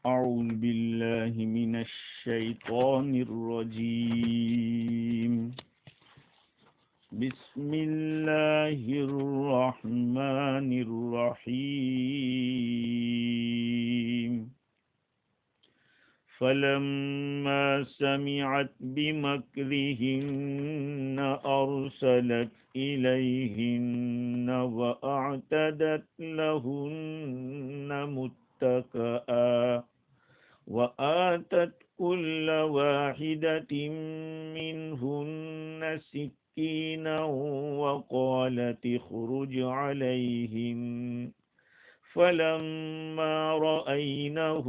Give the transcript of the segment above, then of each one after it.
أعوذ بالله من الشيطان الرجيم. بسم الله الرحمن الرحيم. فلما سمعت بمكرهن أرسلت إليهن وأعتدت لهن متكئا وآتت كل واحدة منهن سكينا وقالت اخرج عليهن فلما رأينه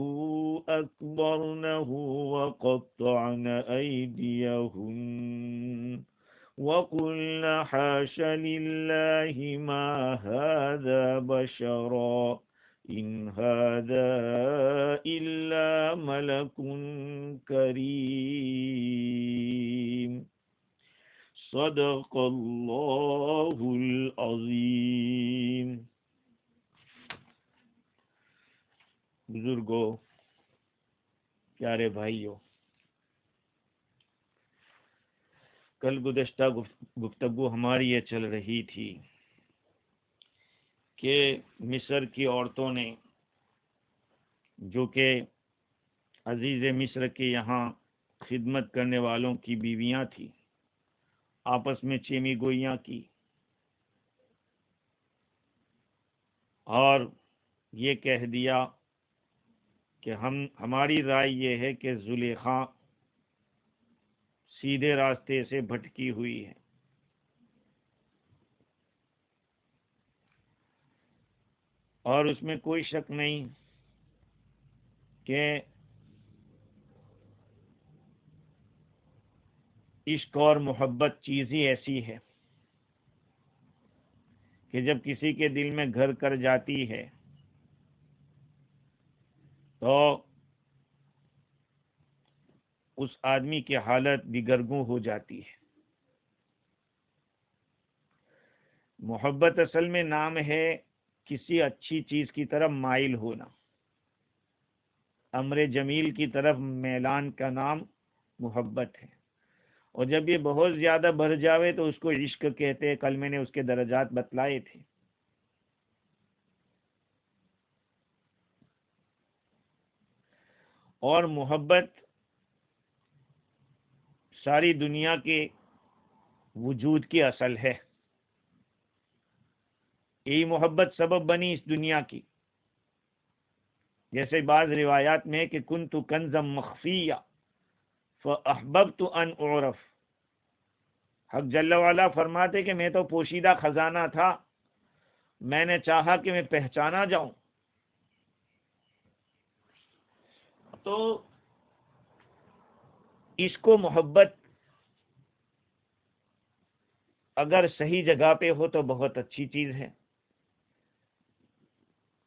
أكبرنه وقطعن أيديهن وقلن حاش لله ما هذا بشرا إن هذا إلا ملك كريم. صدق اللہ العظیم. بزرگوں، پیارے بھائیوں، کل گزشتہ گفتگو ہماری یہ چل رہی تھی کہ مصر کی عورتوں نے، جو کہ عزیز مصر کے یہاں خدمت کرنے والوں کی بیویاں تھیں، آپس میں چیمی گوئیاں کی اور یہ کہہ دیا کہ ہماری رائے یہ ہے کہ زلیخا سیدھے راستے سے بھٹکی ہوئی ہے، اور اس میں کوئی شک نہیں کہ عشق اور محبت چیز ہی ایسی ہے کہ جب کسی کے دل میں گھر کر جاتی ہے تو اس آدمی کی حالت دیگرگوں ہو جاتی ہے. محبت اصل میں نام ہے کسی اچھی چیز کی طرف مائل ہونا. امر جمیل کی طرف میلان کا نام محبت ہے، اور جب یہ بہت زیادہ بڑھ جاوے تو اس کو عشق کہتے ہیں. کل میں نے اس کے درجات بتلائے تھے. اور محبت ساری دنیا کے وجود کی اصل ہے. یہی محبت سبب بنی اس دنیا کی. جیسے بعض روایات میں کہ کنت کنزا مخفیہ فاحببت ان اعرف. حق جل وعلا فرماتے کہ میں تو پوشیدہ خزانہ تھا، میں نے چاہا کہ میں پہچانا جاؤں. تو عشق و محبت اگر صحیح جگہ پہ ہو تو بہت اچھی چیز ہے،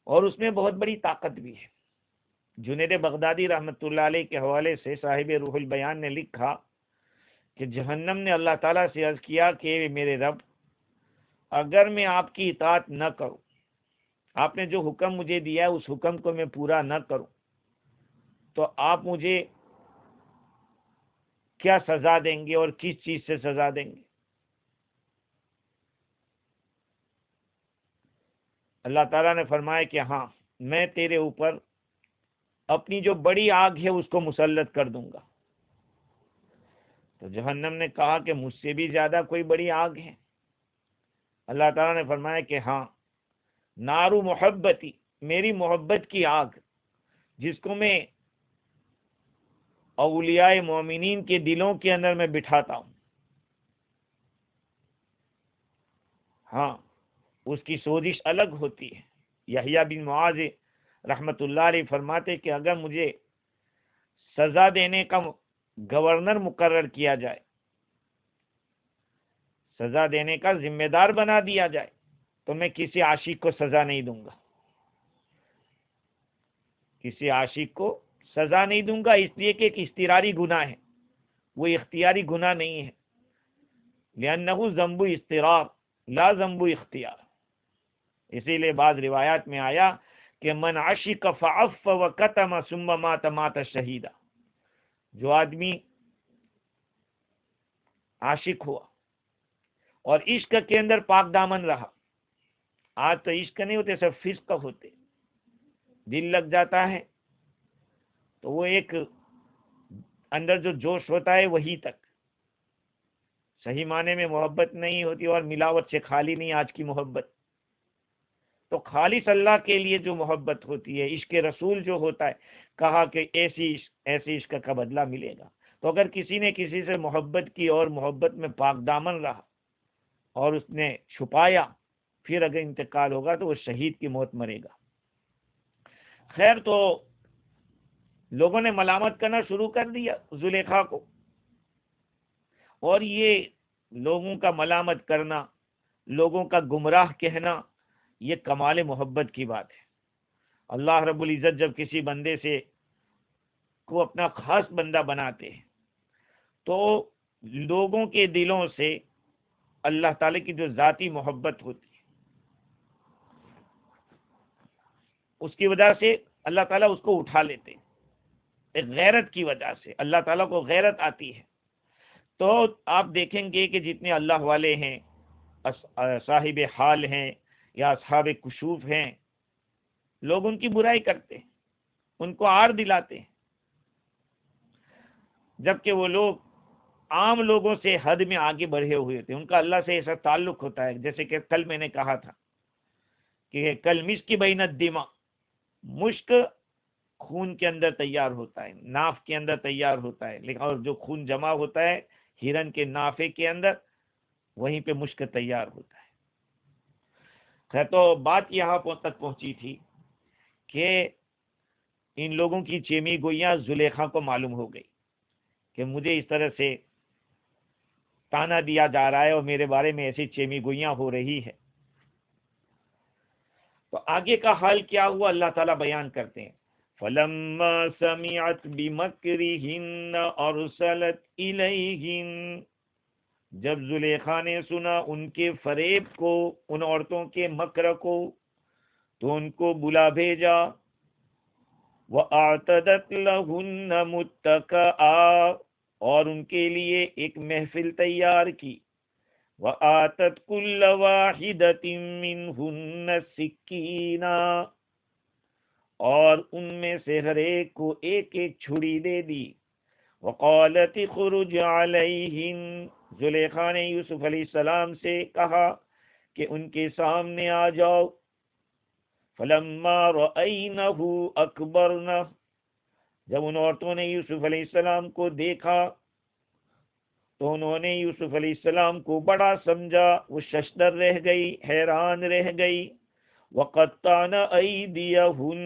اور اس میں بہت بڑی طاقت بھی ہے. جنید بغدادی رحمۃ اللہ علیہ کے حوالے سے صاحب روح البیان نے لکھا کہ جہنم نے اللہ تعالیٰ سے عرض کیا کہ میرے رب، اگر میں آپ کی اطاعت نہ کروں، آپ نے جو حکم مجھے دیا ہے اس حکم کو میں پورا نہ کروں، تو آپ مجھے کیا سزا دیں گے اور کس چیز سے سزا دیں گے؟ اللہ تعالیٰ نے فرمایا کہ ہاں، میں تیرے اوپر اپنی جو بڑی آگ ہے اس کو مسلط کر دوں گا. تو جہنم نے کہا کہ مجھ سے بھی زیادہ کوئی بڑی آگ ہے؟ اللہ تعالیٰ نے فرمایا کہ ہاں، نارو محبتی، میری محبت کی آگ، جس کو میں اولیاء مومنین کے دلوں کے اندر میں بٹھاتا ہوں. ہاں، اس کی سوزش الگ ہوتی ہے. یحییٰ بن معاذ رحمت اللہ علیہ فرماتے کہ اگر مجھے سزا دینے کا گورنر مقرر کیا جائے، سزا دینے کا ذمہ دار بنا دیا جائے، تو میں کسی عاشق کو سزا نہیں دوں گا. کسی عاشق کو سزا نہیں دوں گا، اس لیے کہ ایک اضطراری گناہ ہے، وہ اختیاری گناہ نہیں ہے. لأنه ذنب اضطرار لا ذنب اختیار. اسی لیے بعض روایات میں آیا کہ من عشق فعف وکتم ثم مات مات شہیدا، جو آدمی عاشق ہوا اور عشق کے اندر پاک دامن رہا، آج تو عشق نہیں ہوتے، سب فسق ہوتے، دل لگ جاتا ہے تو وہ ایک اندر جو جوش ہوتا ہے وہی تک، صحیح معنی میں محبت نہیں ہوتی اور ملاوٹ سے خالی نہیں آج کی محبت۔ تو خالص اللہ کے لیے جو محبت ہوتی ہے، عشق رسول جو ہوتا ہے، کہا کہ ایسی عشق کا بدلہ ملے گا۔ تو اگر کسی نے کسی سے محبت کی اور محبت میں پاک دامن رہا اور اس نے چھپایا، پھر اگر انتقال ہوگا تو وہ شہید کی موت مرے گا۔ خیر، تو لوگوں نے ملامت کرنا شروع کر دیا زلیخا کو، اور یہ لوگوں کا ملامت کرنا، لوگوں کا گمراہ کہنا، یہ کمال محبت کی بات ہے۔ اللہ رب العزت جب کسی بندے سے کو اپنا خاص بندہ بناتے ہیں تو لوگوں کے دلوں سے اللہ تعالی کی جو ذاتی محبت ہوتی ہے اس کی وجہ سے اللہ تعالیٰ اس کو اٹھا لیتے ہیں، ایک غیرت کی وجہ سے اللہ تعالیٰ کو غیرت آتی ہے۔ تو آپ دیکھیں گے کہ جتنے اللہ والے ہیں، صاحب حال ہیں یا اصحاب کشوف ہیں، لوگ ان کی برائی کرتے ہیں، ان کو عار دلاتے ہیں، جبکہ وہ لوگ عام لوگوں سے حد میں آگے بڑھے ہوئے تھے، ان کا اللہ سے ایسا تعلق ہوتا ہے۔ جیسے کہ کل میں نے کہا تھا کہ کل مسک بین الدماء، مشک خون کے اندر تیار ہوتا ہے، ناف کے اندر تیار ہوتا ہے، لیکن اور جو خون جمع ہوتا ہے ہرن کے نافے کے اندر، وہیں پہ مشک تیار ہوتا ہے۔ خیر، تو بات یہاں تک پہنچی تھی کہ ان لوگوں کی چیمی گوئیاں زلیخا کو معلوم ہو گئی کہ مجھے اس طرح سے تانا دیا جا رہا ہے اور میرے بارے میں ایسی چیمی گوئیاں ہو رہی ہے۔ تو آگے کا حال کیا ہوا اللہ تعالیٰ بیان کرتے ہیں، فَلَمَّا سَمِعَتْ بِمَكْرِهِنَّ أَرْسَلَتْ إِلَيْهِنَّ، جب زلیخا نے سنا ان کے فریب کو، ان عورتوں کے مکر کو، تو ان کو بلا بھیجا، وَأَعْتَدَتْ لَهُنَّ مُتَّكَأً، اور ان کے لیے ایک محفل تیار کی، وَآتَتْ كُلَّ وَاحِدَةٍ مِّنْهُنَّ سِكِّينًا، اور ان میں سے ہر ایک کو ایک ایک چھری دے دی، وقالت اخرج علیہن، زلیخا نے یوسف علیہ السلام سے کہا کہ ان کے سامنے آ جاؤ، فلما رأینہ اکبرنہ، جب ان عورتوں نے یوسف علیہ السلام کو دیکھا تو انہوں نے یوسف علیہ السلام کو بڑا سمجھا، وہ ششدر رہ گئی، حیران رہ گئی، وقطعن ایدیہن،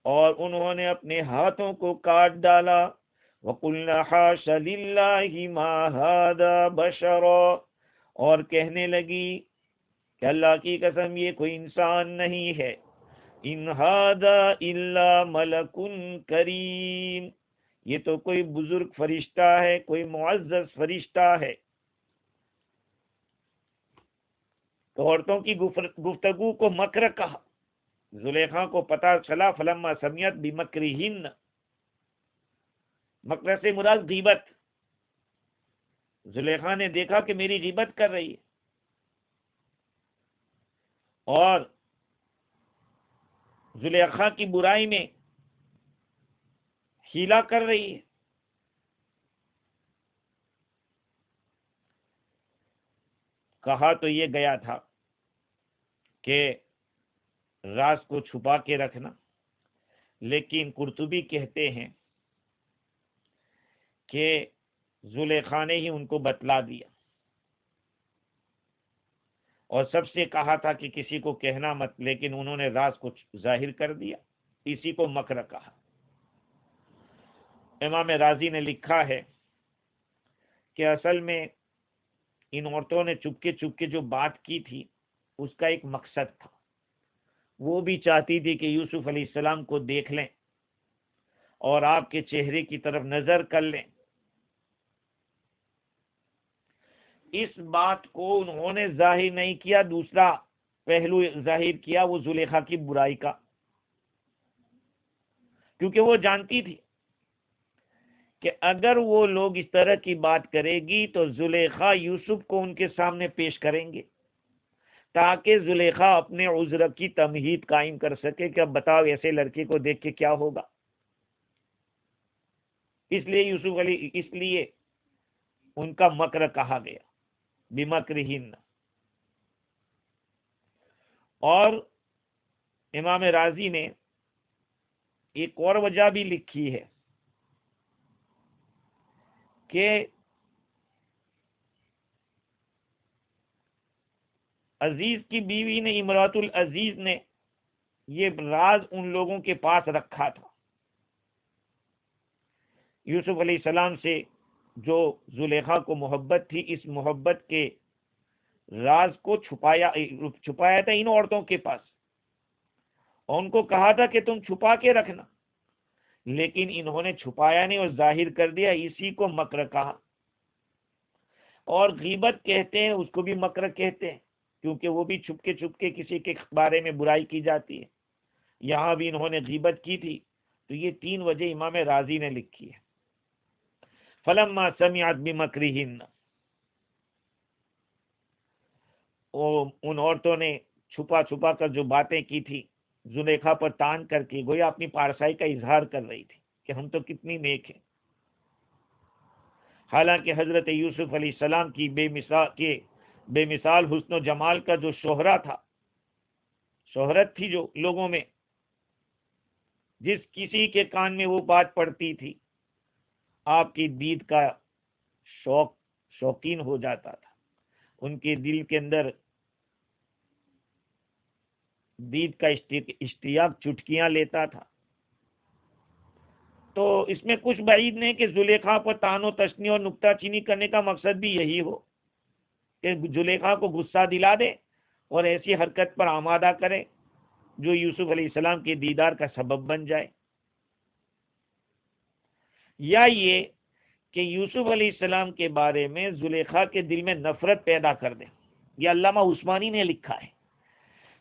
اور انہوں نے اپنے ہاتھوں کو کاٹ ڈالا، وقلنا حاش للہ ما ھذا بشرا، اور کہنے لگی کہ اللہ کی قسم یہ کوئی انسان نہیں ہے، ان ھذا الا ملک کریم، یہ تو کوئی بزرگ فرشتہ ہے، کوئی معزز فرشتہ ہے۔ تو عورتوں کی گفتگو کو مکر کہا، زلیخا کو پتہ چلا، فلما سمعت بمکرہن، مکر سے مراد غیبت، زلیخا نے دیکھا کہ میری غیبت کر رہی ہے اور زلیخا کی برائی میں حیلہ کر رہی ہے، کہا تو یہ گیا تھا کہ راز کو چھپا کے رکھنا، لیکن قرطبی کہتے ہیں کہ زلیخا نے ہی ان کو بتلا دیا اور سب سے کہا تھا کہ کسی کو کہنا مت، لیکن انہوں نے راز کو ظاہر کر دیا، اسی کو مکر کہا۔ امام رازی نے لکھا ہے کہ اصل میں ان عورتوں نے چپکے جو بات کی تھی اس کا ایک مقصد تھا، وہ بھی چاہتی تھی کہ یوسف علیہ السلام کو دیکھ لیں اور آپ کے چہرے کی طرف نظر کر لیں۔ اس بات کو انہوں نے ظاہر نہیں کیا، دوسرا پہلو ظاہر کیا وہ زلیخا کی برائی کا، کیونکہ وہ جانتی تھی کہ اگر وہ لوگ اس طرح کی بات کرے گی تو زلیخا یوسف کو ان کے سامنے پیش کریں گے تاکہ زلیخا اپنے عذر کی تمہید قائم کر سکے کہ اب بتاؤ ایسے لڑکے کو دیکھ کے کیا ہوگا. اس لیے ان کا مکر کہا گیا بمکرہن. اور امام رازی نے ایک اور وجہ بھی لکھی ہے کہ عزیز کی بیوی نے، امراۃ العزیز نے، یہ راز ان لوگوں کے پاس رکھا تھا. یوسف علیہ السلام سے جو زلیخا کو محبت تھی، اس محبت کے راز کو چھپایا تھا ان عورتوں کے پاس، اور ان کو کہا تھا کہ تم چھپا کے رکھنا، لیکن انہوں نے چھپایا نہیں اور ظاہر کر دیا. اسی کو مکر کہا. اور غیبت کہتے ہیں، اس کو بھی مکر کہتے ہیں، کیونکہ وہ بھی چھپ کے کسی کے بارے میں برائی کی جاتی ہے. یہاں بھی انہوں نے غیبت کی تھی. تو یہ 3 وجہ امام رازی نے لکھی ہے. فلما سمعت بمکرہن، ان عورتوں نے چھپا کر جو باتیں کی تھی زلیخا پر تان کر کے، گویا اپنی پارسائی کا اظہار کر رہی تھی کہ ہم تو کتنی نیک ہیں. حالانکہ حضرت یوسف علیہ السلام کی بے مثال حسن و جمال کا جو شہرت تھی جو لوگوں میں، جس کسی کے کان میں وہ بات پڑتی تھی آپ کی دید کا شوقین ہو جاتا تھا، ان کے دل کے اندر دید کا اشتیاق چٹکیاں لیتا تھا. تو اس میں کچھ بعید نہیں کہ زلیخا پر تان و تشنی اور نکتہ چینی کرنے کا مقصد بھی یہی ہو کہ زلیخا کو غصہ دلا دے اور ایسی حرکت پر آمادہ کرے جو یوسف علیہ السلام کے دیدار کا سبب بن جائے، یا یہ کہ یوسف علیہ السلام کے بارے میں زلیخا کے دل میں نفرت پیدا کر دے. یہ علامہ عثمانی نے لکھا ہے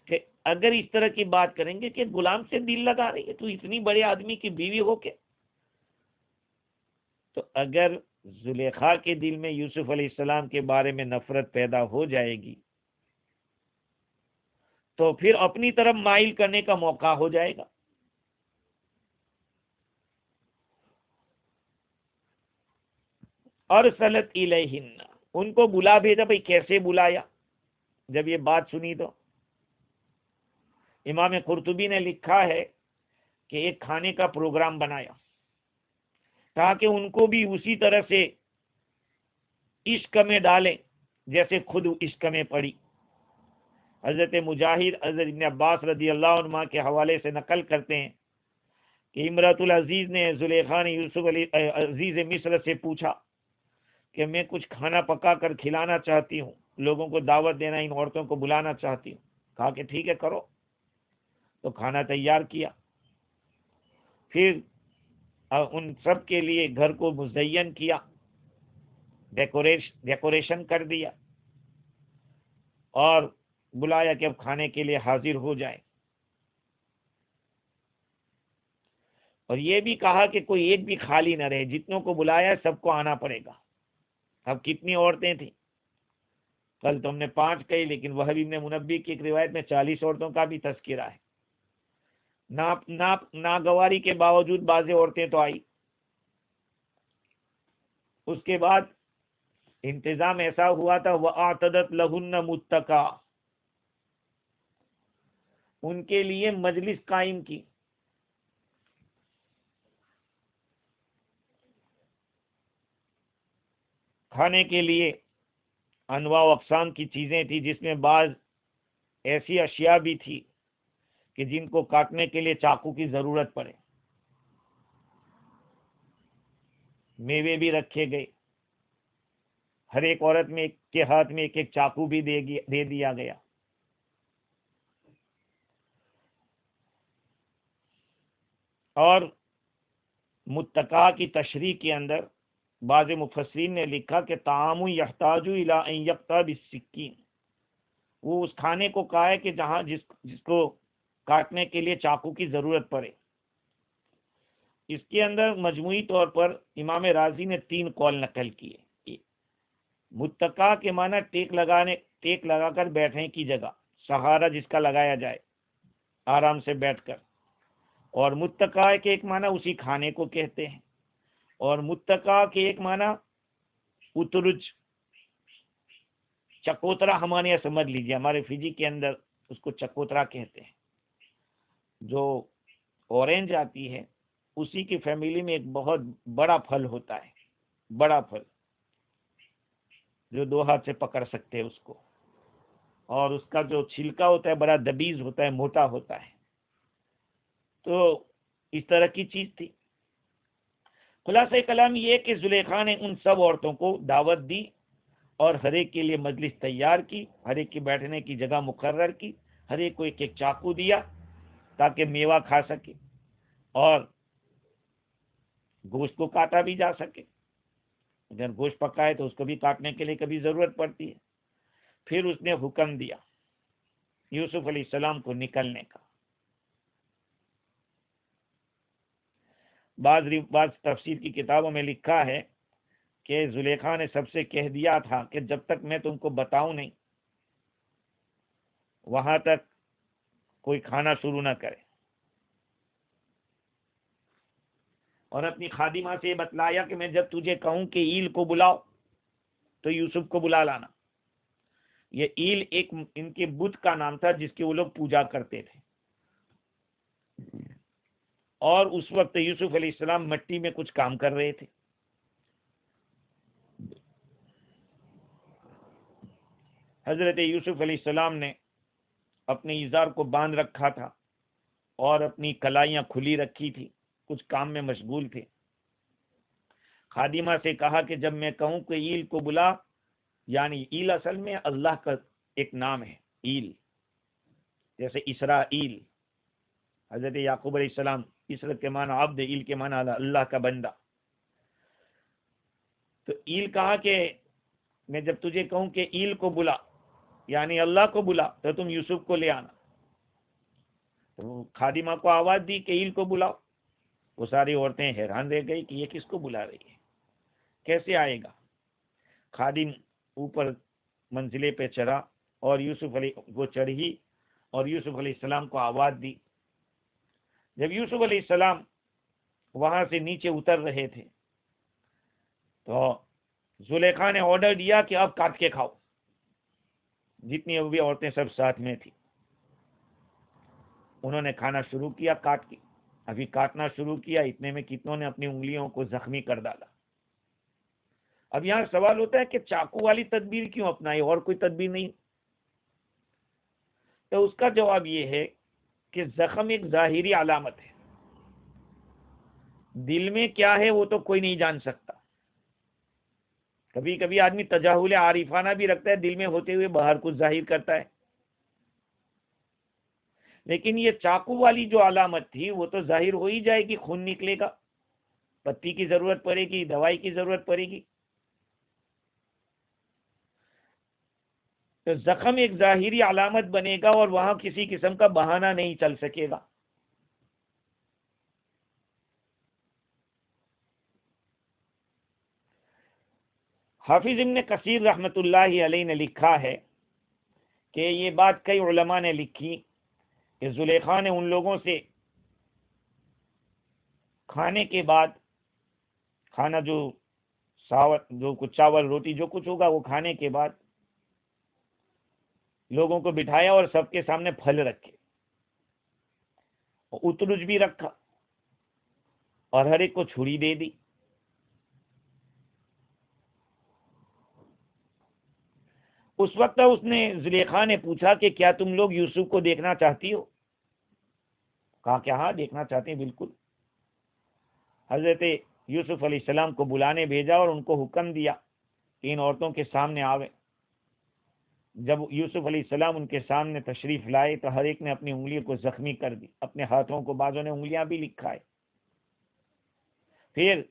کہ اگر اس طرح کی بات کریں گے کہ غلام سے دل لگا رہی ہے تو اتنی بڑے آدمی کی بیوی ہو کے، تو اگر زلیخا کے دل میں یوسف علیہ السلام کے بارے میں نفرت پیدا ہو جائے گی تو پھر اپنی طرف مائل کرنے کا موقع ہو جائے گا. ارسلت الیہن، ان کو بلا بھیجا. بھائی کیسے بلایا؟ جب یہ بات سنی تو امام قرطبی نے لکھا ہے کہ ایک کھانے کا پروگرام بنایا تاکہ ان کو بھی اسی طرح سے عشق میں ڈالیں جیسے خود عشق میں پڑی. حضرت مجاہد حضرت ابن عباس رضی اللہ عنہ کے حوالے سے نقل کرتے ہیں کہ امراۃ العزیز نے زلیخا نے یوسف عزیز مصر سے پوچھا کہ میں کچھ کھانا پکا کر کھلانا چاہتی ہوں، لوگوں کو دعوت دینا، ان عورتوں کو بلانا چاہتی ہوں. کہا کہ ٹھیک ہے کرو. تو کھانا تیار کیا، پھر ان سب کے لیے گھر کو مزین کیا، ڈیکوریشن کر دیا اور بلایا کہ اب کھانے کے لیے حاضر ہو جائے. اور یہ بھی کہا کہ کوئی ایک بھی خالی نہ رہے، جتنوں کو بلایا سب کو آنا پڑے گا. اب کتنی عورتیں تھیں؟ کل تو ہم نے 5 کہی، لیکن وہب ابن منبی کی ایک روایت میں 40 عورتوں کا بھی تذکرہ ہے. ناگواری کے باوجود بعض عورتیں تو آئی. اس کے بعد انتظام ایسا ہوا تھا وَأَعْتَدَتْ لَهُنَّ مُتَّكَأً، ان کے لیے مجلس قائم کی. کھانے کے لیے انواع و اقسام کی چیزیں تھی، جس میں بعض ایسی اشیاء بھی تھی کہ جن کو کاٹنے کے لیے چاقو کی ضرورت پڑے. میوے بھی رکھے گئے، ہر ایک عورت میں کے ہاتھ میں ایک ایک چاقو بھی دے دیا گیا. اور متقا کی تشریح کے اندر بعض مفسرین نے لکھا کہ طعام یحتاج الی ان یقطع بالسکین، وہ اس کھانے کو کہا ہے کہ جہاں جس کو کاٹنے کے لیے چاقو کی ضرورت پڑے. اس کے اندر مجموعی طور پر امام رازی نے 3 قول نقل کیے۔ متقا کے معنی ٹیک لگا کر بیٹھنے کی جگہ، سہارا جس کا لگایا جائے آرام سے بیٹھ کر، اور متقا کے ایک معنی اسی کھانے کو کہتے ہیں، اور متقا کے ایک معنی اترج، چکوترا ہمارے یہاں سمجھ لیجیے، ہمارے فجی کے اندر اس کو چکوترا کہتے ہیں۔ جو اورنج آتی ہے اسی کی فیملی میں ایک بہت بڑا پھل ہوتا ہے، بڑا پھل جو 2 ہاتھ سے پکڑ سکتے ہیں اس کو، اور اس کا جو چھلکا ہوتا ہے بڑا دبیز ہوتا ہے، موٹا ہوتا ہے۔ تو اس طرح کی چیز تھی۔ خلاصہ کلام یہ ہے کہ زلیخا نے ان سب عورتوں کو دعوت دی اور ہر ایک کے لیے مجلس تیار کی، ہر ایک کی بیٹھنے کی جگہ مقرر کی، ہر ایک کو ایک ایک چاقو دیا تاکہ میوہ کھا سکے اور گوشت کو کاٹا بھی جا سکے۔ اگر گوشت پکا ہے تو اس کو بھی کاٹنے کے لیے کبھی ضرورت پڑتی ہے۔ پھر اس نے حکم دیا یوسف علیہ السلام کو نکلنے کا۔ بعض تفسیر کی کتابوں میں لکھا ہے کہ زلیخا نے سب سے کہہ دیا تھا کہ جب تک میں تم کو بتاؤں نہیں وہاں تک کوئی کھانا شروع نہ کرے، اور اپنی خادمہ سے یہ بتلایا کہ میں جب تجھے کہوں کہ ایل کو بلاؤ تو یوسف کو بلا لانا۔ یہ ایل ایک ان کے بت کا نام تھا جس کی وہ لوگ پوجا کرتے تھے، اور اس وقت یوسف علیہ السلام مٹی میں کچھ کام کر رہے تھے۔ حضرت یوسف علیہ السلام نے اپنے ازار کو باندھ رکھا تھا اور اپنی کلائیاں کھلی رکھی تھی، کچھ کام میں مشغول تھے۔ خادمہ سے کہا کہ جب میں کہوں کہ ایل کو بلا، یعنی ایل اصل میں اللہ کا ایک نام ہے، ایل جیسے اسرائیل، حضرت یعقوب علیہ السلام، اسر کے معنی عبد، ایل کے معنی اللہ کا بندہ۔ تو ایل کہا کہ میں جب تجھے کہوں کہ ایل کو بلا، یعنی اللہ کو بلا، تو تم یوسف کو لے آنا۔ تو خادمہ کو آواز دی کہ ایل کو بلاؤ۔ وہ ساری عورتیں حیران رہ گئی کہ یہ کس کو بلا رہی ہے، کیسے آئے گا۔ خادم اوپر منزلے پہ چڑھا اور وہ چڑھی اور یوسف علیہ السلام کو آواز دی۔ جب یوسف علیہ السلام وہاں سے نیچے اتر رہے تھے تو زلیخا نے آرڈر دیا کہ اب کاٹ کے کھاؤ۔ جتنی بھی عورتیں سب ساتھ میں تھی، انہوں نے کھانا شروع کیا کاٹ کے۔ ابھی کاٹنا شروع کیا، اتنے میں کتنوں نے اپنی انگلیوں کو زخمی کر ڈالا۔ اب یہاں سوال ہوتا ہے کہ چاقو والی تدبیر کیوں اپنائی اور کوئی تدبیر نہیں؟ تو اس کا جواب یہ ہے کہ زخم ایک ظاہری علامت ہے، دل میں کیا ہے وہ تو کوئی نہیں جان سکتا۔ کبھی کبھی آدمی تجاہل عارفانہ بھی رکھتا ہے، دل میں ہوتے ہوئے باہر کچھ ظاہر کرتا ہے، لیکن یہ چاقو والی جو علامت تھی وہ تو ظاہر ہو ہی جائے گی، خون نکلے گا، پتی کی ضرورت پڑے گی، دوائی کی ضرورت پڑے گی۔ تو زخم ایک ظاہری علامت بنے گا اور وہاں کسی قسم کا بہانہ نہیں چل سکے گا۔ حافظ ابن کثیر رحمت اللہ علیہ نے لکھا ہے کہ یہ بات کئی علماء نے لکھی کہ زلیخا نے ان لوگوں سے کھانے کے بعد، کھانا جو کچھ چاول روٹی جو کچھ ہوگا وہ کھانے کے بعد لوگوں کو بٹھایا اور سب کے سامنے پھل رکھے، اترج بھی رکھا اور ہر ایک کو چھری دے دی۔ اس وقت اس نے زلیخا نے پوچھا کہ کیا تم لوگ یوسف کو دیکھنا چاہتی ہو؟ کہا کہ ہاں دیکھنا چاہتے ہیں، بالکل۔ حضرت یوسف علیہ السلام کو بلانے بھیجا اور ان کو حکم دیا کہ ان عورتوں کے سامنے آوے۔ جب یوسف علیہ السلام ان کے سامنے تشریف لائے تو ہر ایک نے اپنی انگلیوں کو زخمی کر دی، اپنے ہاتھوں کو، بعضوں نے انگلیاں بھی لکھائے۔ پھر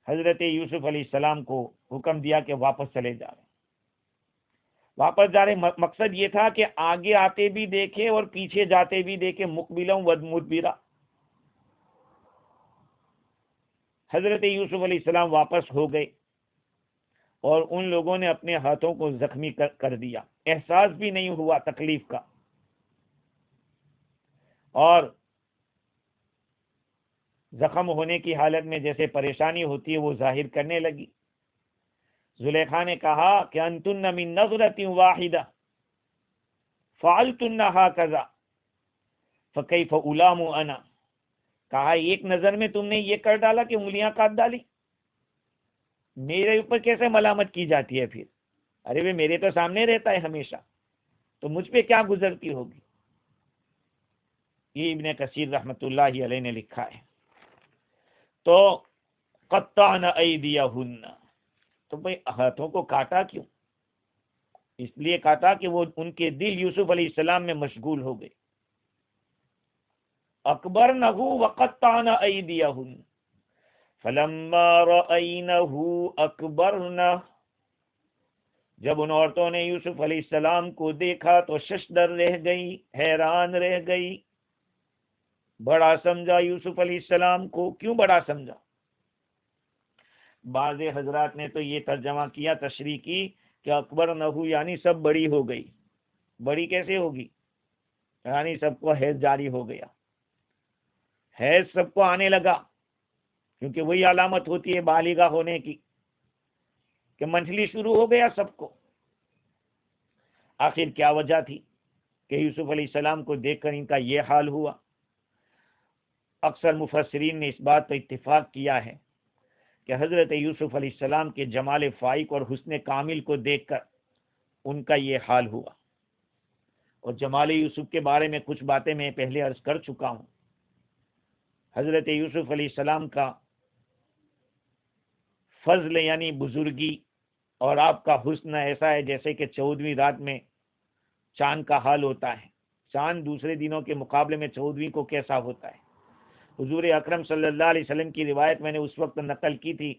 حضرت یوسف علیہ السلام کو حکم دیا کہ واپس چلے جائیں۔ واپس جا رہے مقصد یہ تھا کہ آگے آتے بھی دیکھے اور پیچھے جاتے بھی دیکھے، مقبلوں و مدبرا۔ حضرت یوسف علیہ السلام واپس ہو گئے اور ان لوگوں نے اپنے ہاتھوں کو زخمی کر دیا، احساس بھی نہیں ہوا تکلیف کا، اور زخم ہونے کی حالت میں جیسے پریشانی ہوتی ہے وہ ظاہر کرنے لگی۔ زلیخا نے کہا کہ انتن من نظرۃ واحدہ فعلتن ہکذا فکیف الام انا، کہا ایک نظر میں تم نے یہ کر ڈالا کہ انگلیاں کاٹ ڈالی، میرے اوپر کیسے ملامت کی جاتی ہے پھر؟ ارے وہ میرے تو سامنے رہتا ہے ہمیشہ، تو مجھ پہ کیا گزرتی ہوگی؟ یہ ابن کثیر رحمۃ اللہ علیہ نے لکھا ہے۔ تو قطعن ایدیہن، تو بھئی ہاتھوں کو کاٹا کیوں؟ اس لیے کاٹا کہ وہ ان کے دل یوسف علیہ السلام میں مشغول ہو گئے۔ اکبرنہ وقطعن ایدیہن فلما رأینہ اکبرنہ، جب ان عورتوں نے یوسف علیہ السلام کو دیکھا تو ششدر رہ گئی، حیران رہ گئی، بڑا سمجھا یوسف علیہ السلام کو۔ کیوں بڑا سمجھا؟ بعض حضرات نے تو یہ ترجمہ کیا، تشریح کی کہ اکبر نہ ہو یعنی سب بڑی ہو گئی۔ بڑی کیسے ہوگی؟ یعنی سب کو حیض جاری ہو گیا، حیض سب کو آنے لگا، کیونکہ وہی علامت ہوتی ہے بالغہ ہونے کی کہ منتھلی شروع ہو گیا سب کو۔ آخر کیا وجہ تھی کہ یوسف علیہ السلام کو دیکھ کر ان کا یہ حال ہوا؟ اکثر مفسرین نے اس بات پر اتفاق کیا ہے کہ حضرت یوسف علیہ السلام کے جمال فائق اور حسن کامل کو دیکھ کر ان کا یہ حال ہوا۔ اور جمال یوسف کے بارے میں کچھ باتیں میں پہلے عرض کر چکا ہوں۔ حضرت یوسف علیہ السلام کا فضل یعنی بزرگی اور آپ کا حسن ایسا ہے جیسے کہ 14ویں رات میں چاند کا حال ہوتا ہے۔ چاند دوسرے دنوں کے مقابلے میں 14ویں کو کیسا ہوتا ہے؟ حضور اکرم صلی اللہ علیہ وسلم کی روایت میں نے اس وقت نقل کی تھی،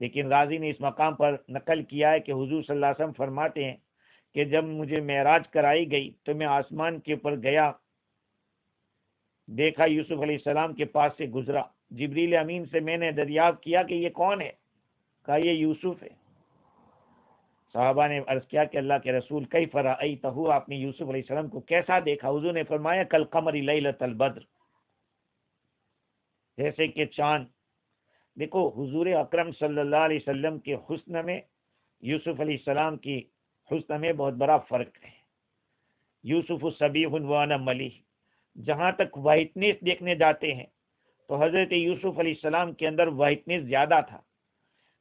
لیکن راضی نے اس مقام پر نقل کیا ہے کہ حضور صلی اللہ علیہ وسلم فرماتے ہیں کہ جب مجھے معراج کرائی گئی تو میں آسمان کے اوپر گیا، دیکھا یوسف علیہ السلام کے پاس سے گزرا، جبریل امین سے میں نے دریافت کیا کہ یہ کون ہے؟ کہا یہ یوسف ہے۔ صحابہ نے عرض کیا کہ اللہ کے رسول کیف رأیتہ، آپ نے یوسف علیہ السلام کو کیسا دیکھا؟ حضور نے فرمایا کالقمر لیلۃ البدر، جیسے کہ چاند۔ دیکھو حضور اکرم صلی اللہ علیہ وسلم کے حسن میں یوسف علیہ السلام کی حسن میں بہت بڑا فرق ہے۔ یوسف صبیح وانا ملیح، جہاں تک وائٹنس دیکھنے جاتے ہیں تو حضرت یوسف علیہ السلام کے اندر وائٹنس زیادہ تھا،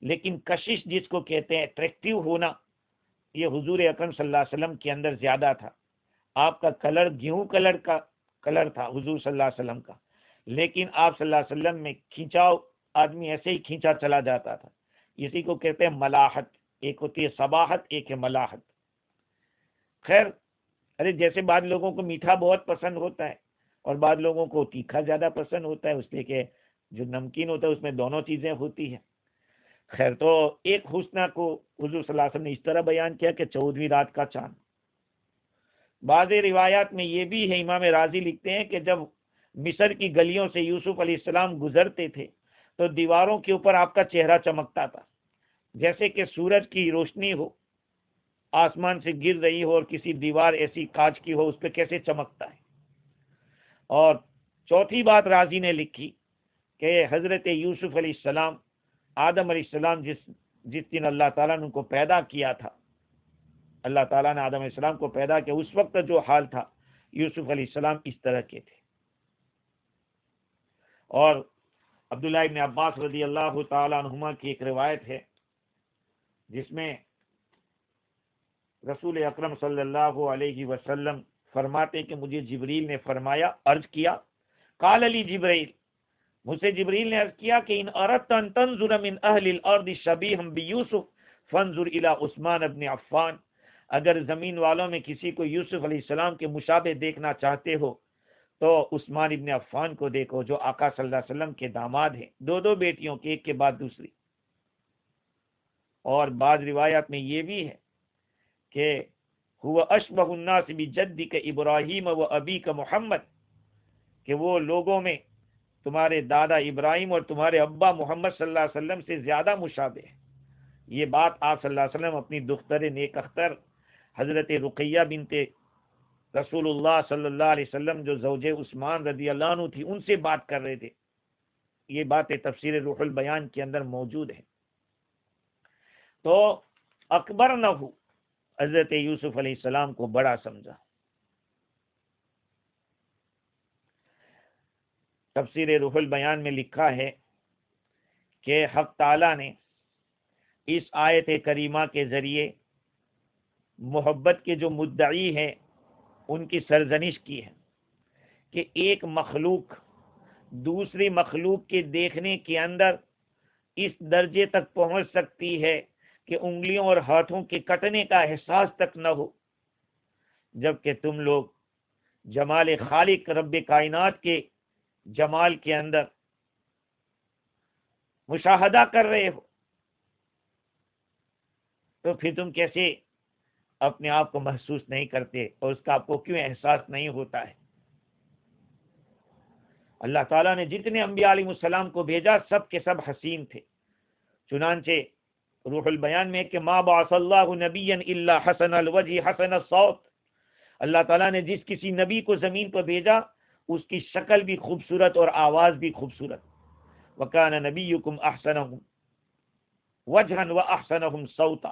لیکن کشش جس کو کہتے ہیں اٹریکٹیو ہونا، یہ حضور اکرم صلی اللہ علیہ وسلم کے اندر زیادہ تھا۔ آپ کا کلر گیہوں کلر کا کلر تھا حضور صلی اللہ علیہ وسلم کا، لیکن آپ صلی اللہ علیہ وسلم میں کھینچاؤ، آدمی ایسے ہی کھینچا چلا جاتا تھا۔ اسی کو کہتے ہیں ملاحت، ایک ہوتی ہے صباحت، ایک ہے ملاحت۔ خیر، ارے جیسے بعض لوگوں کو میٹھا بہت پسند ہوتا ہے اور بعض لوگوں کو تیکھا زیادہ پسند ہوتا ہے، اس لیے کہ جو نمکین ہوتا ہے اس میں دونوں چیزیں ہوتی ہیں۔ خیر، تو ایک حسنہ کو حضور صلی اللہ علیہ وسلم نے اس طرح بیان کیا کہ 14ویں رات کا چاند۔ بعض روایات میں یہ بھی ہے، امام راضی لکھتے ہیں کہ جب مصر کی گلیوں سے یوسف علیہ السلام گزرتے تھے تو دیواروں کے اوپر آپ کا چہرہ چمکتا تھا، جیسے کہ سورج کی روشنی ہو، آسمان سے گر رہی ہو اور کسی دیوار ایسی کانچ کی ہو، اس پہ کیسے چمکتا ہے۔ اور چوتھی بات راضی نے لکھی کہ حضرت یوسف علیہ السلام، آدم علیہ السلام جس دن اللہ تعالیٰ نے ان کو پیدا کیا تھا، اللہ تعالیٰ نے آدم علیہ السلام کو پیدا کیا، اس وقت جو حال تھا یوسف علیہ السلام اس طرح کے تھے۔ اور عبداللہ ابن عباس رضی اللہ تعالیٰ عنہما کی ایک روایت ہے جس میں رسول اکرم صلی اللہ علیہ وسلم فرماتے کہ مجھے جبریل نے فرمایا، عرض کیا، قال علی جبریل، مجھ سے جبریل نے عرض کیا کہ ان اردت ان تنظر من اہل الارض شبیہا بیوسف فانظر الی عثمان ابن عفان، اگر زمین والوں میں کسی کو یوسف علیہ السلام کے مشابہ دیکھنا چاہتے ہو تو عثمان ابن عفان کو دیکھو، جو آقا صلی اللہ علیہ وسلم کے داماد ہیں، دو بیٹیوں کی، ایک کے بعد دوسری۔ اور بعض روایات میں یہ بھی ہے کہ هو اشبہ الناس بجدک ابراہیم و ابیک محمد، کہ وہ لوگوں میں تمہارے دادا ابراہیم اور تمہارے ابا محمد صلی اللہ علیہ وسلم سے زیادہ مشابہ ہے۔ یہ بات آپ صلی اللہ علیہ وسلم اپنی دختر نیک اختر حضرت رقیہ بنت رسول اللہ صلی اللہ علیہ وسلم جو زوجہ عثمان رضی اللہ عنہ تھی ان سے بات کر رہے تھے۔ یہ باتیں تفسیر روح البیان کے اندر موجود ہیں۔ تو اکبر نہ ہو، حضرت یوسف علیہ السلام کو بڑا سمجھا۔ تفسیر روح البیان میں لکھا ہے کہ حق تعالی نے اس آیت کریمہ کے ذریعے محبت کے جو مدعی ہیں ان کی سرزنش کی ہے کہ ایک مخلوق دوسری مخلوق کے دیکھنے کے اندر اس درجے تک پہنچ سکتی ہے کہ انگلیوں اور ہاتھوں کے کٹنے کا احساس تک نہ ہو، جبکہ تم لوگ جمال خالق رب کائنات کے جمال کے اندر مشاہدہ کر رہے ہو، تو پھر تم کیسے اپنے آپ کو محسوس نہیں کرتے اور اس کا آپ کو کیوں احساس نہیں ہوتا ہے؟ اللہ تعالیٰ نے جتنے انبیاء علیہ السلام کو بھیجا سب کے سب حسین تھے۔ چنانچہ روح البیان میں کہ ما بعث اللہ نبیا الا حسن الوجہ حسن الصوت، اللہ تعالیٰ نے جس کسی نبی کو زمین پر بھیجا اس کی شکل بھی خوبصورت اور آواز بھی خوبصورت۔ وکان نبیکم احسنہم وجہا واحسنہم صوتا،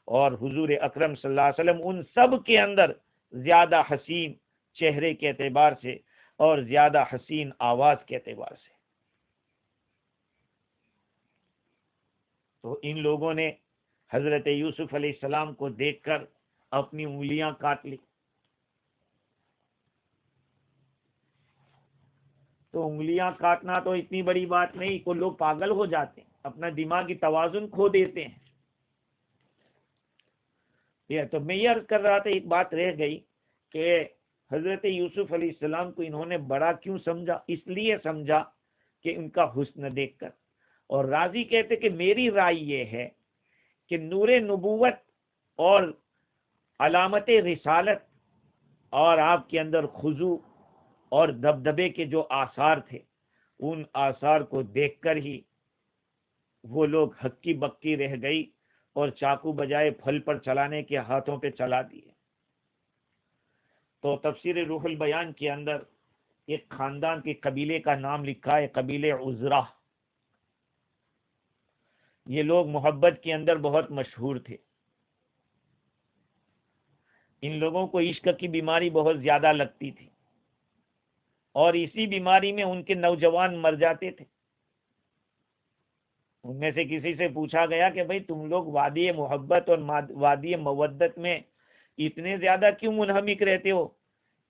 اور حضور اکرم صلی اللہ علیہ وسلم ان سب کے اندر زیادہ حسین چہرے کے اعتبار سے اور زیادہ حسین آواز کے اعتبار سے۔ تو ان لوگوں نے حضرت یوسف علیہ السلام کو دیکھ کر اپنی انگلیاں کاٹ لی۔ تو انگلیاں کاٹنا تو اتنی بڑی بات نہیں، کوئی لوگ پاگل ہو جاتے ہیں، اپنا دماغی توازن کھو دیتے ہیں۔ یہ تو میں یہ عرض کر رہا تھا، ایک بات رہ گئی کہ حضرت یوسف علیہ السلام کو انہوں نے بڑا کیوں سمجھا؟ اس لیے سمجھا کہ ان کا حسن دیکھ کر۔ اور راضی کہتے کہ میری رائے یہ ہے کہ نور نبوت اور علامت رسالت اور آپ کے اندر خضوع اور دبدبے کے جو آثار تھے ان آثار کو دیکھ کر ہی وہ لوگ ہکی بکی رہ گئی اور چاقو بجائے پھل پر چلانے کے ہاتھوں پہ چلا دیے۔ تو تفسیر روح البیان کے اندر ایک خاندان کے قبیلے کا نام لکھا ہے، قبیلے عزرہ۔ یہ لوگ محبت کے اندر بہت مشہور تھے۔ ان لوگوں کو عشق کی بیماری بہت زیادہ لگتی تھی اور اسی بیماری میں ان کے نوجوان مر جاتے تھے۔ ان میں سے کسی سے پوچھا گیا کہ بھئی تم لوگ وادی محبت اور وادی مودت میں اتنے زیادہ کیوں منہمک رہتے ہو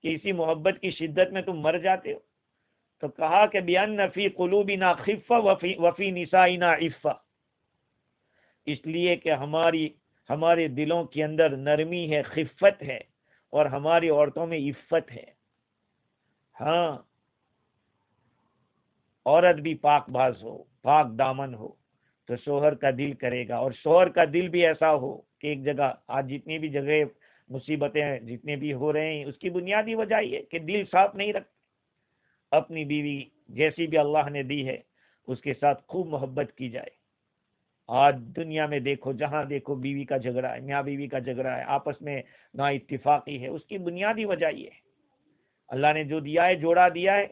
کہ اسی محبت کی شدت میں تم مر جاتے ہو؟ تو کہا کہ بِأَنَّ فِي قُلُوبِنَا خِفَّةً وَفِي نِسَائِنَا عِفَّةً، اس لیے کہ ہمارے دلوں کے اندر نرمی ہے، خفت ہے، اور ہماری عورتوں میں عفت ہے۔ ہاں، عورت بھی پاک باز ہو، پاک دامن ہو تو شوہر کا دل کرے گا، اور شوہر کا دل بھی ایسا ہو کہ ایک جگہ آج جتنی بھی جگہ مصیبتیں جتنے بھی ہو رہے ہیں اس کی بنیادی وجہ یہ کہ دل صاف نہیں رکھتے۔ اپنی بیوی جیسی بھی اللہ نے دی ہے اس کے ساتھ خوب محبت کی جائے۔ آج دنیا میں دیکھو، جہاں دیکھو بیوی کا جھگڑا ہے، میاں بیوی کا جھگڑا ہے، آپس میں نا اتفاقی ہے۔ اس کی بنیادی وجہ یہ ہے اللہ نے جو دیا ہے، جوڑا دیا ہے،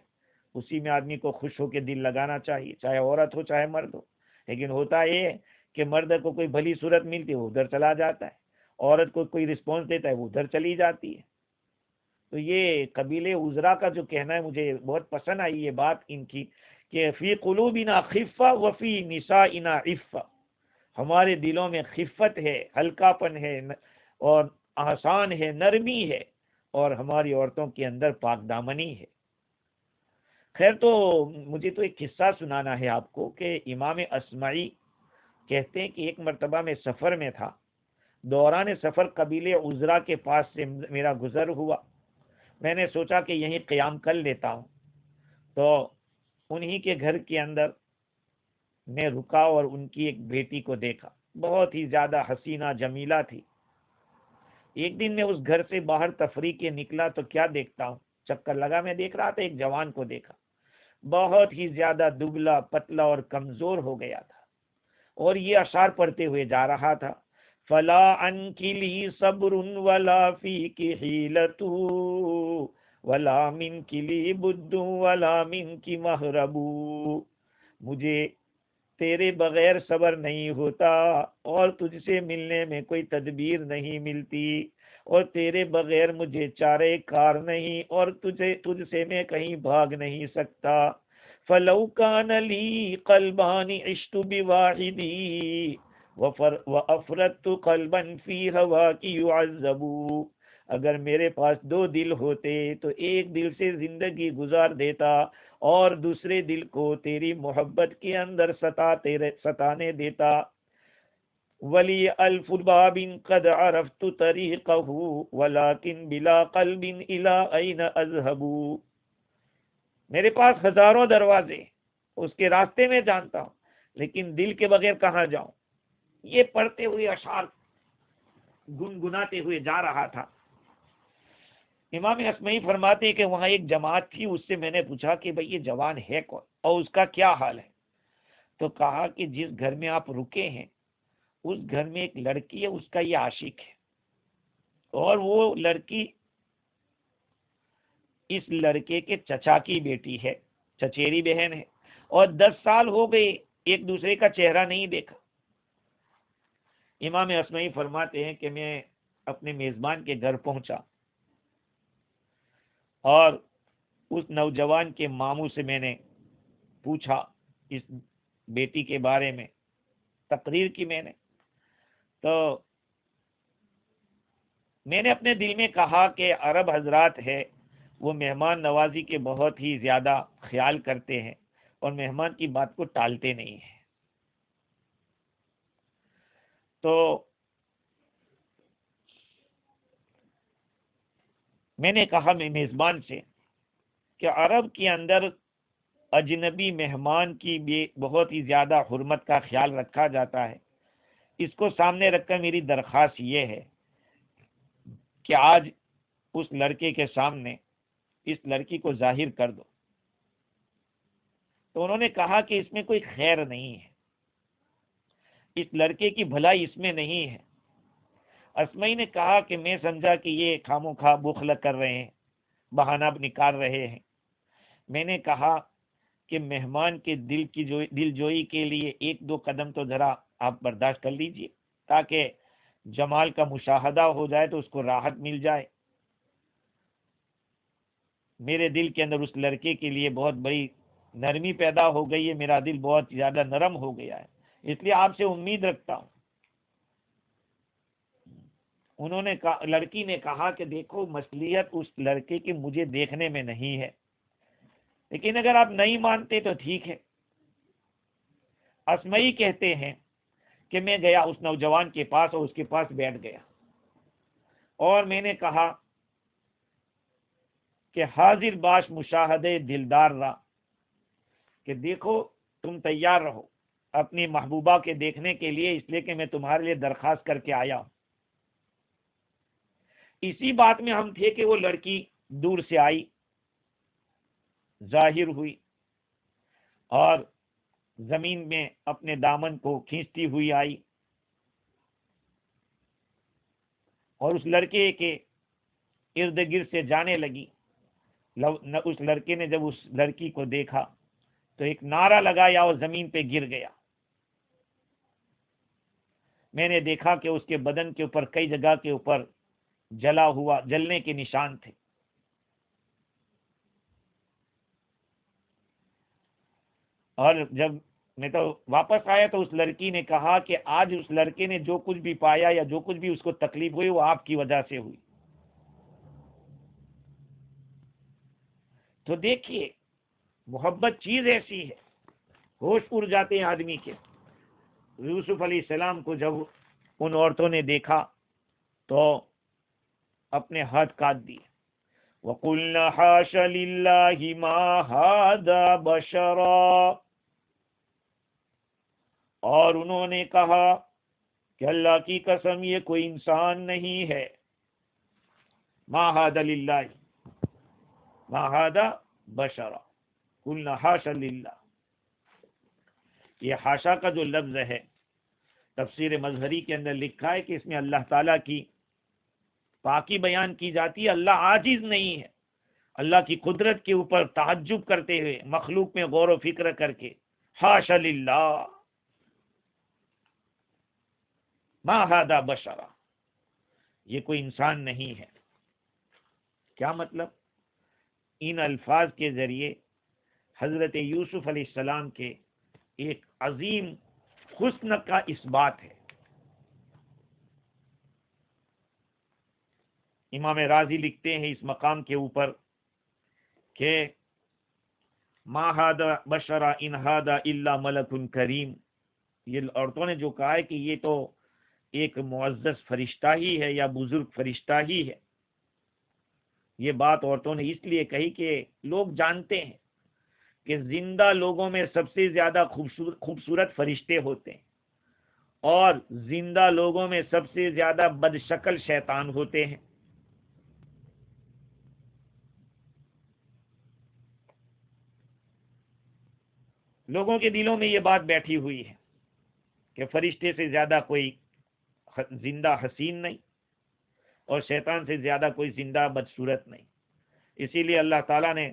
اسی میں آدمی کو خوش ہو کے دل لگانا چاہیے، چاہے عورت ہو چاہے مرد ہو۔ لیکن ہوتا یہ ہے کہ مرد کو کوئی بھلی صورت ملتی ہے وہ ادھر چلا جاتا ہے، عورت کو کوئی رسپانس دیتا ہے وہ ادھر چلی جاتی ہے۔ تو یہ قبیلے عزرا کا جو کہنا ہے مجھے بہت پسند آئی یہ بات ان کی کہ فی قلوبنا خفہ وفی نسائنا عفہ، ہمارے دلوں میں خفت ہے، ہلکا پن ہے اور آسان ہے، نرمی ہے، اور ہماری عورتوں کے اندر پاک دامنی ہے۔ خیر، تو مجھے تو ایک قصہ سنانا ہے آپ کو کہ امام اصمعی کہتے ہیں کہ ایک مرتبہ میں سفر میں تھا، دوران سفر قبیلے عزرا کے پاس سے میرا گزر ہوا۔ میں نے سوچا کہ یہیں قیام کر لیتا ہوں، تو انہی کے گھر کے اندر میں رکا اور ان کی ایک بیٹی کو دیکھا، بہت ہی زیادہ حسینہ جمیلہ تھی۔ ایک دن میں اس گھر سے باہر تفریح کے نکلا تو کیا دیکھتا ہوں، چکر لگا، میں دیکھ رہا تھا ایک جوان کو دیکھا، بہت ہی زیادہ دبلا پتلا اور کمزور ہو گیا تھا، اور یہ اشعار پڑھتے ہوئے جا رہا تھا، فلا عنکی لی صبر ولا فیک حیلت ولا منک لی بد ولا منک مہرب، مجھے تیرے بغیر صبر نہیں ہوتا، اور تجھ سے ملنے میں کوئی تدبیر نہیں ملتی، اور تیرے بغیر مجھے چارے کار نہیں، اور تجھ سے میں کہیں بھاگ نہیں سکتا۔ فلو کان لی قلبان عشت بواحدی وافردت قلبا فی ہواک یعذب، اگر میرے پاس دو دل ہوتے تو ایک دل سے زندگی گزار دیتا، اور دوسرے دل کو تیری محبت کے اندر ستانے دیتا۔ ولی الف باب قد عرفت طریقہ ولکن بلا قلب الی این اذهب، میرے پاس ہزاروں دروازے، اس کے راستے میں جانتا ہوں، لیکن دل کے بغیر کہاں جاؤں۔ یہ پڑھتے ہوئے اشعار گنگناتے ہوئے جا رہا تھا۔ امام اسمعی فرماتے ہیں کہ وہاں ایک جماعت تھی، اس سے میں نے پوچھا کہ بھئی یہ جوان ہے کون اور اس کا کیا حال ہے؟ تو کہا کہ جس گھر میں آپ رکے ہیں اس گھر میں ایک لڑکی ہے، اس کا یہ عاشق ہے، اور وہ لڑکی اس لڑکے کے چچا کی بیٹی ہے، چچیری بہن ہے، اور 10 سال ہو گئے ایک دوسرے کا چہرہ نہیں دیکھا۔ امام اسمعی فرماتے ہیں کہ میں اپنے میزبان کے گھر پہنچا اور اس نوجوان کے ماموں سے میں نے پوچھا اس بیٹی کے بارے میں، تقریر کی میں نے، تو میں نے اپنے دل میں کہا کہ عرب حضرات ہے وہ مہمان نوازی کے بہت ہی زیادہ خیال کرتے ہیں اور مہمان کی بات کو ٹالتے نہیں ہیں۔ تو میں نے کہا میں میزبان سے کہ عرب کے اندر اجنبی مہمان کی بھی بہت ہی زیادہ حرمت کا خیال رکھا جاتا ہے، اس کو سامنے رکھ کر میری درخواست یہ ہے کہ آج اس لڑکے کے سامنے اس لڑکی کو ظاہر کر دو۔ تو انہوں نے کہا کہ اس میں کوئی خیر نہیں ہے، اس لڑکے کی بھلائی اس میں نہیں ہے۔ اسمعی نے کہا کہ میں سمجھا کہ یہ خامو خواہ بخل کر رہے ہیں، بہانہ نکال رہے ہیں۔ میں نے کہا کہ مہمان کے دل جوئی کے لیے 1-2 قدم تو ذرا آپ برداشت کر لیجئے تاکہ جمال کا مشاہدہ ہو جائے تو اس کو راحت مل جائے۔ میرے دل کے اندر اس لڑکے کے لیے بہت بڑی نرمی پیدا ہو گئی ہے، میرا دل بہت زیادہ نرم ہو گیا ہے، اس لیے آپ سے امید رکھتا ہوں۔ انہوں نے لڑکی نے کہا کہ دیکھو مصلحت اس لڑکے کی مجھے دیکھنے میں نہیں ہے، لیکن اگر آپ نہیں مانتے تو ٹھیک ہے۔ اسمعی کہتے ہیں کہ میں گیا اس نوجوان کے پاس اور اس کے پاس بیٹھ گیا، اور میں نے کہا کہ حاضر باش مشاہدے دلدار را، کہ دیکھو تم تیار رہو اپنی محبوبہ کے دیکھنے کے لیے، اس لیے کہ میں تمہارے لیے درخواست کر کے آیا ہوں۔ اسی بات میں ہم تھے کہ وہ لڑکی دور سے آئی، ظاہر ہوئی، اور زمین میں اپنے دامن کو کھینچتی ہوئی آئی، اور اس لڑکے کے ارد گرد سے جانے لگی۔ اس لڑکے نے جب اس لڑکی کو دیکھا تو ایک نعرہ لگایا اور زمین پہ گر گیا۔ میں نے دیکھا کہ اس کے بدن کے اوپر کئی جگہ کے اوپر جلنے کے نشان تھے۔ اور جب میں تو واپس آیا تو اس لڑکی نے کہا کہ آج اس لڑکے نے جو کچھ بھی پایا یا جو کچھ بھی اس کو تکلیف ہوئی وہ آپ کی وجہ سے ہوئی۔ تو دیکھیے محبت چیز ایسی ہے، ہوش اڑ جاتے ہیں آدمی کے۔ یوسف علیہ السلام کو جب ان عورتوں نے دیکھا تو اپنے ہاتھ کاٹ دیے۔ وَقُلْنَا حَاشَ لِلَّهِ مَا هَذَا بَشَرًا، اور انہوں نے کہا کہ اللہ کی قسم یہ کوئی انسان نہیں ہے۔ مَا هَذَا لِلَّهِ مَا هَذَا بَشَرًا، قلنا حاشا للہ. یہ حاشا کا جو لفظ ہے تفسیر مظہری کے اندر لکھا ہے کہ اس میں اللہ تعالیٰ کی پاکی بیان کی جاتی ہے. اللہ عاجز نہیں ہے. اللہ کی قدرت کے اوپر تعجب کرتے ہوئے مخلوق میں غور و فکر کر کے حاشا للہ ما ھذا بشرا، یہ کوئی انسان نہیں ہے. کیا مطلب؟ ان الفاظ کے ذریعے حضرت یوسف علیہ السلام کے ایک عظیم حسن کا اس بات ہے. امام راضی لکھتے ہیں اس مقام کے اوپر کہ ما ھذا بشرا ان ھذا الا ملک کریم. یہ عورتوں نے جو کہا ہے کہ یہ تو ایک معزز فرشتہ ہی ہے یا بزرگ فرشتہ ہی ہے، یہ بات عورتوں نے اس لیے کہی کہ لوگ جانتے ہیں کہ زندہ لوگوں میں سب سے زیادہ خوبصورت فرشتے ہوتے ہیں اور زندہ لوگوں میں سب سے زیادہ بد شکل شیطان ہوتے ہیں. لوگوں کے دلوں میں یہ بات بیٹھی ہوئی ہے کہ فرشتے سے زیادہ کوئی زندہ حسین نہیں اور شیطان سے زیادہ کوئی زندہ بدصورت نہیں. اسی لیے اللہ تعالیٰ نے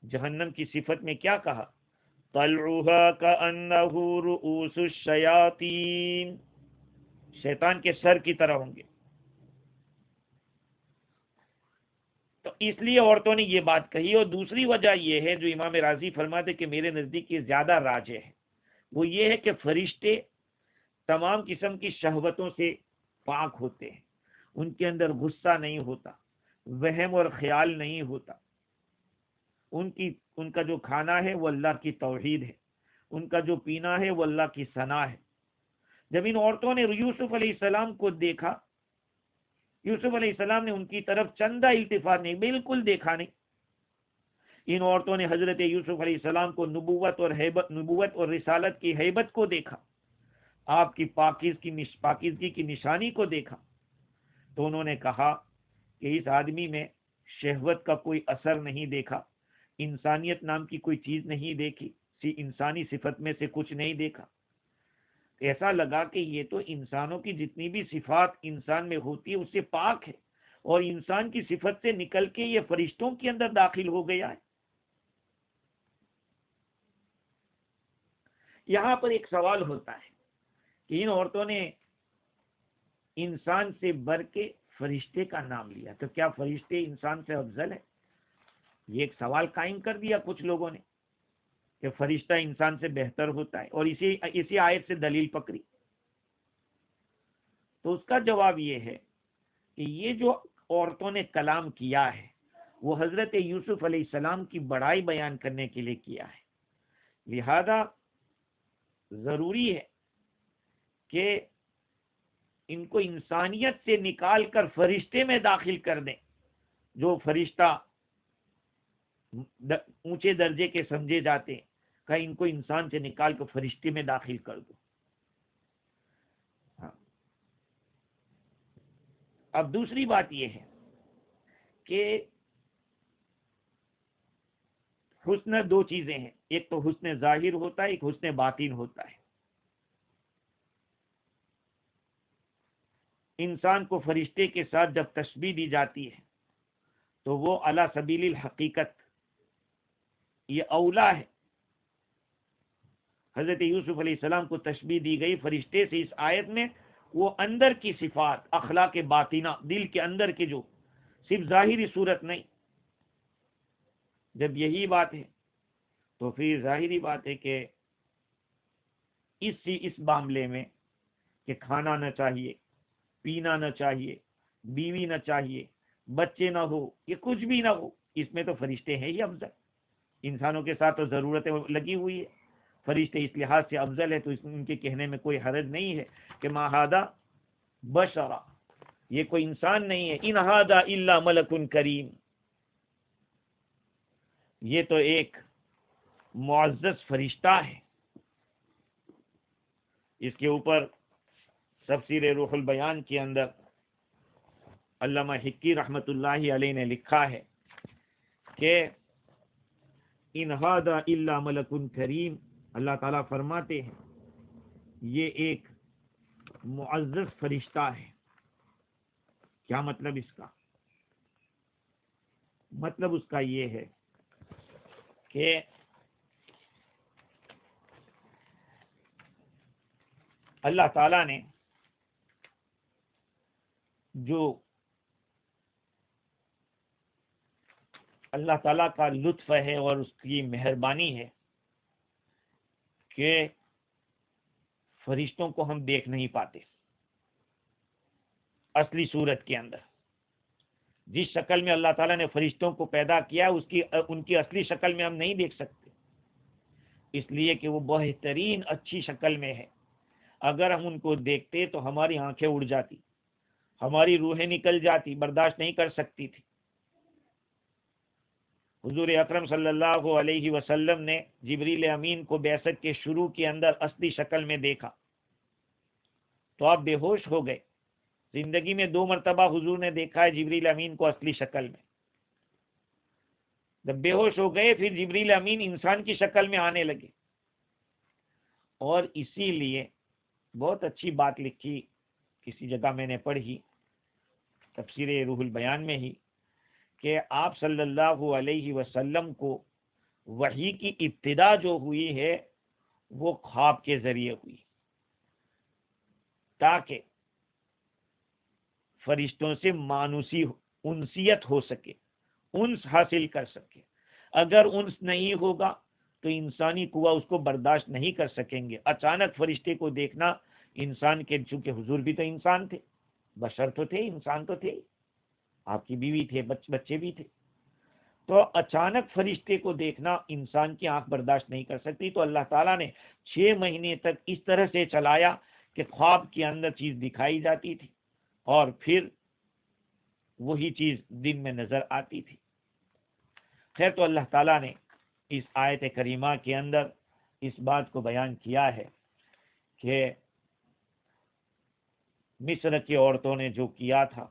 جہنم کی صفت میں کیا کہا؟ طلعها كأنه رؤوس الشیاطین، شیطان کے سر کی طرح ہوں گے. تو اس لیے عورتوں نے یہ بات کہی. اور دوسری وجہ یہ ہے جو امام راضی فرماتے کہ میرے نزدیک یہ زیادہ راجح ہے، وہ یہ ہے کہ فرشتے تمام قسم کی شہوتوں سے پاک ہوتے ہیں. ان کے اندر غصہ نہیں ہوتا، وہم اور خیال نہیں ہوتا. ان کا جو کھانا ہے وہ اللہ کی توحید ہے، ان کا جو پینا ہے وہ اللہ کی ثنا ہے. جب ان عورتوں نے یوسف علیہ السلام کو دیکھا، یوسف علیہ السلام نے ان کی طرف چندہ التفات نہیں، بالکل دیکھا نہیں. ان عورتوں نے حضرت یوسف علیہ السلام کو نبوت اور رسالت کی ہیبت کو دیکھا، آپ کی پاکیزگی کی نشانی کو دیکھا، تو انہوں نے کہا کہ اس آدمی میں شہوت کا کوئی اثر نہیں دیکھا، انسانیت نام کی کوئی چیز نہیں دیکھی، انسانی صفت میں سے کچھ نہیں دیکھا. ایسا لگا کہ یہ تو انسانوں کی جتنی بھی صفات انسان میں ہوتی ہے اس سے پاک ہے اور انسان کی صفت سے نکل کے یہ فرشتوں کے اندر داخل ہو گیا ہے. یہاں پر ایک سوال ہوتا ہے کہ ان عورتوں نے انسان سے بڑھ کے فرشتے کا نام لیا، تو کیا فرشتے انسان سے افضل ہے؟ یہ ایک سوال قائم کر دیا کچھ لوگوں نے کہ فرشتہ انسان سے بہتر ہوتا ہے اور اسی آیت سے دلیل پکڑی. تو اس کا جواب یہ ہے کہ یہ جو عورتوں نے کلام کیا ہے وہ حضرت یوسف علیہ السلام کی بڑائی بیان کرنے کے لیے کیا ہے. لہذا ضروری ہے کہ ان کو انسانیت سے نکال کر فرشتے میں داخل کر دیں. جو فرشتہ اونچے درجے کے سمجھے جاتے ہیں کہ ان کو انسان سے نکال کر فرشتے میں داخل کر دو. اب دوسری بات یہ ہے کہ حسن دو چیزیں ہیں، ایک تو حسن ظاہر ہوتا ہے، ایک حسن باطن ہوتا ہے. انسان کو فرشتے کے ساتھ جب تشبیہ دی جاتی ہے تو وہ علی سبیل الحقیقت یہ اولا ہے. حضرت یوسف علیہ السلام کو تشبیہ دی گئی فرشتے سے اس آیت میں، وہ اندر کی صفات اخلاق باطنہ دل کے اندر کے جو صرف ظاہری صورت نہیں. جب یہی بات ہے تو پھر ظاہری بات ہے کہ اس معاملے میں کہ کھانا نہ چاہیے، پینا نہ چاہیے، بیوی نہ چاہیے، بچے نہ ہو، یہ کچھ بھی نہ ہو، اس میں تو فرشتے ہیں ہی افضل. انسانوں کے ساتھ تو ضرورتیں لگی ہوئی ہے، فرشتے اس لحاظ سے افضل ہے تو ان کے کہنے میں کوئی حرج نہیں ہے کہ ما ھذا بشرا، یہ کوئی انسان نہیں ہے، ان ھذا الا ملک کریم، یہ تو ایک معزز فرشتہ ہے. اس کے اوپر تفسیر روح البیان کے اندر علامہ حقی رحمت اللہ علیہ نے لکھا ہے کہ ان ھذا الا ملک کریم، اللہ تعالیٰ فرماتے ہیں یہ ایک معزز فرشتہ ہے۔ کیا مطلب اس کا؟ مطلب اس کا یہ ہے کہ اللہ تعالیٰ نے جو اللہ تعالیٰ کا لطف ہے اور اس کی مہربانی ہے کہ فرشتوں کو ہم دیکھ نہیں پاتے اصلی صورت کے اندر۔ جس شکل میں اللہ تعالیٰ نے فرشتوں کو پیدا کیا ان کی اصلی شکل میں ہم نہیں دیکھ سکتے، اس لیے کہ وہ بہترین اچھی شکل میں ہے۔ اگر ہم ان کو دیکھتے تو ہماری آنکھیں اڑ جاتی، ہماری روحیں نکل جاتی، برداشت نہیں کر سکتی تھی۔ حضور اکرم صلی اللہ علیہ وسلم نے جبریل امین کو بعثت کے شروع کے اندر اصلی شکل میں دیکھا تو آپ بے ہوش ہو گئے۔ زندگی میں 2 مرتبہ حضور نے دیکھا ہے جبریل امین کو اصلی شکل میں۔ جب بے ہوش ہو گئے پھر جبریل امین انسان کی شکل میں آنے لگے، اور اسی لیے بہت اچھی بات لکھی کسی جگہ میں نے پڑھی تفسیر روح البیان میں ہی، کہ آپ صلی اللہ علیہ وسلم کو وحی کی ابتدا جو ہوئی ہے وہ خواب کے ذریعے ہوئی، تاکہ فرشتوں سے مانوسی انسیت ہو سکے، انس حاصل کر سکے۔ اگر انس نہیں ہوگا تو انسانی قوہ اس کو برداشت نہیں کر سکیں گے۔ اچانک فرشتے کو دیکھنا انسان کے، چونکہ حضور بھی تو انسان تھے، بشر تو تھے، انسان تو تھے، آپ کی بیوی تھے، بچے بھی تھے، تو اچانک فرشتے کو دیکھنا انسان کی آنکھ برداشت نہیں کر سکتی۔ تو اللہ تعالیٰ نے 6 مہینے تک اس طرح سے چلایا کہ خواب کے اندر چیز دکھائی جاتی تھی اور پھر وہی چیز دن میں نظر آتی تھی۔ خیر، تو اللہ تعالیٰ نے اس آیت کریمہ کے اندر اس بات کو بیان کیا ہے کہ مصر کی عورتوں نے جو کیا تھا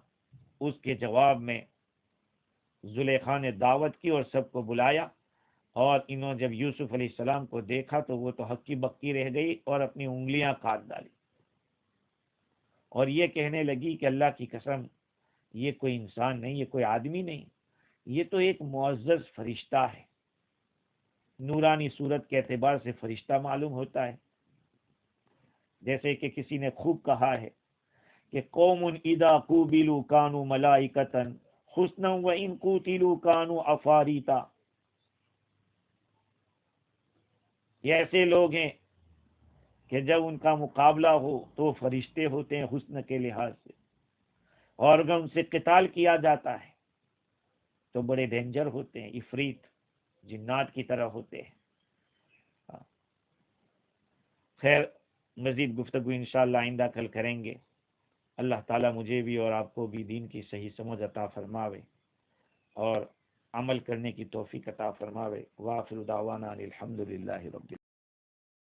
اس کے جواب میں زلیخا نے دعوت کی اور سب کو بلایا، اور انہوں جب یوسف علیہ السلام کو دیکھا تو وہ تو ہکی بکی رہ گئی اور اپنی انگلیاں کاٹ ڈالی، اور یہ کہنے لگی کہ اللہ کی قسم یہ کوئی انسان نہیں، یہ کوئی آدمی نہیں، یہ تو ایک معزز فرشتہ ہے۔ نورانی صورت کے اعتبار سے فرشتہ معلوم ہوتا ہے، جیسے کہ کسی نے خوب کہا ہے کہ قوم اذا قوبلوا كانوا ملائکۃ حسنا وان قتلوا كانوا عفاریتا، یہ ایسے لوگ ہیں کہ جب ان کا مقابلہ ہو تو فرشتے ہوتے ہیں حسن کے لحاظ سے، اور اگر ان سے قتال کیا جاتا ہے تو بڑے ڈینجر ہوتے ہیں، عفریت جنات کی طرح ہوتے ہیں۔ خیر، مزید گفتگو انشاءاللہ آئندہ کل کریں گے۔ اللہ تعالیٰ مجھے بھی اور آپ کو بھی دین کی صحیح سمجھ عطا فرماوے اور عمل کرنے کی توفیق عطا فرماوے۔ وآخر دعوانا الحمدللہ رب